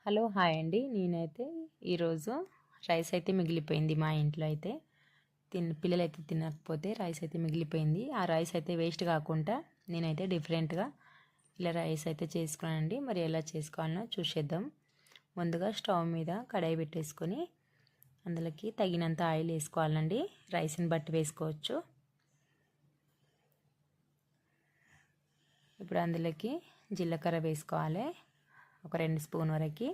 Hello hi అండి. నేనైతే ఈరోజు రైస్ అయితే మిగిలిపోయింది మా ఇంట్లో అయితే. పిల్లలైతే తినకపోతే రైస్ అయితే మిగిలిపోయింది. ఆ రైస్ అయితే వేస్ట్ కాకుండా నేనైతే డిఫరెంట్గా ఇలా రైస్ అయితే చేసుకున్నానండి. మరి ఎలా చేసుకోవాలనో చూసేద్దాం. ముందుగా స్టవ్ మీద కడాయి పెట్టేసుకొని అందులోకి తగినంత ఆయిల్ వేసుకోవాలండి. రైస్ని బట్టి వేసుకోవచ్చు. ఇప్పుడు అందులోకి జీలకర్ర వేసుకోవాలి, ఒక 2 స్పూన్ వరకు.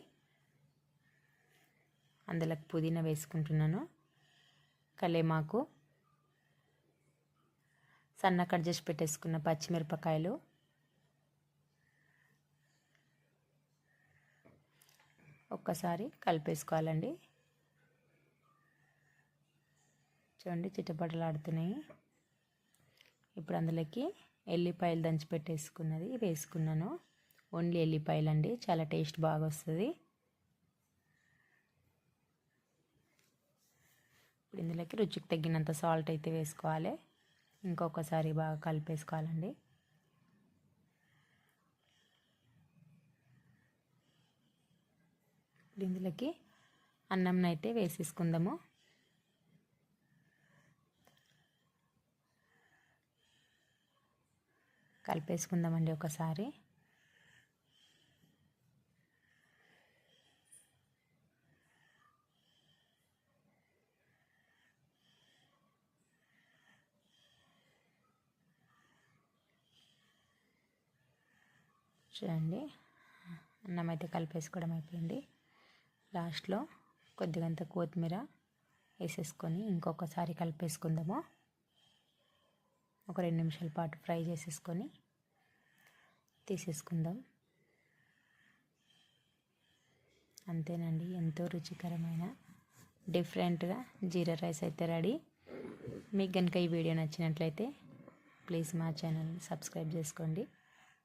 అందులోకి పుదీనా వేసుకుంటున్నాను, కలేమాకు, సన్న కట్ చేసి పెట్టేసుకున్న పచ్చిమిరపకాయలు, ఒక్కసారి కలిపేసుకోవాలండి. చూడండి చిటపటలాడుతున్నాయి. ఇప్పుడు అందులోకి ఎల్లిపాయలు దంచి పెట్టేసుకున్నది వేసుకున్నాను. ఓన్లీ ఎల్లిపాయలు అండి, చాలా టేస్ట్ బాగా వస్తుంది. ఇప్పుడు ఇందులోకి రుచికి తగ్గినంత సాల్ట్ అయితే వేసుకోవాలి. ఇంకొకసారి బాగా కలిపేసుకోవాలండి. ఇప్పుడు ఇందులోకి అన్నం అయితే వేసేసుకుందాము. కలిపేసుకుందామండి ఒకసారి. చూడండి, అన్నం అయితే కలిపేసుకోవడం అయిపోయింది. లాస్ట్లో కొద్దిగంత కొత్తిమీర వేసేసుకొని ఇంకొకసారి కలిపేసుకుందాము. ఒక 2 నిమిషాల పాటు ఫ్రై చేసేసుకొని తీసేసుకుందాం. అంతేనండి, ఎంతో రుచికరమైన డిఫరెంట్గా జీరా రైస్ అయితే రెడీ. మీకు కనుక ఈ వీడియో నచ్చినట్లయితే ప్లీజ్ మా ఛానల్ని సబ్స్క్రైబ్ చేసుకోండి.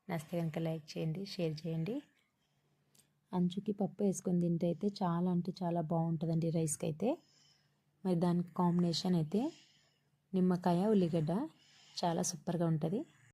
నచ్చితే కనుక లైక్ చేయండి, షేర్ చేయండి. అంచుకి పప్పు వేసుకొని తింటే అయితే చాలా అంటే చాలా బాగుంటుందండి రైస్కి అయితే. మరి దానికి కాంబినేషన్ అయితే నిమ్మకాయ, ఉల్లిగడ్డ చాలా సూపర్గా ఉంటుంది.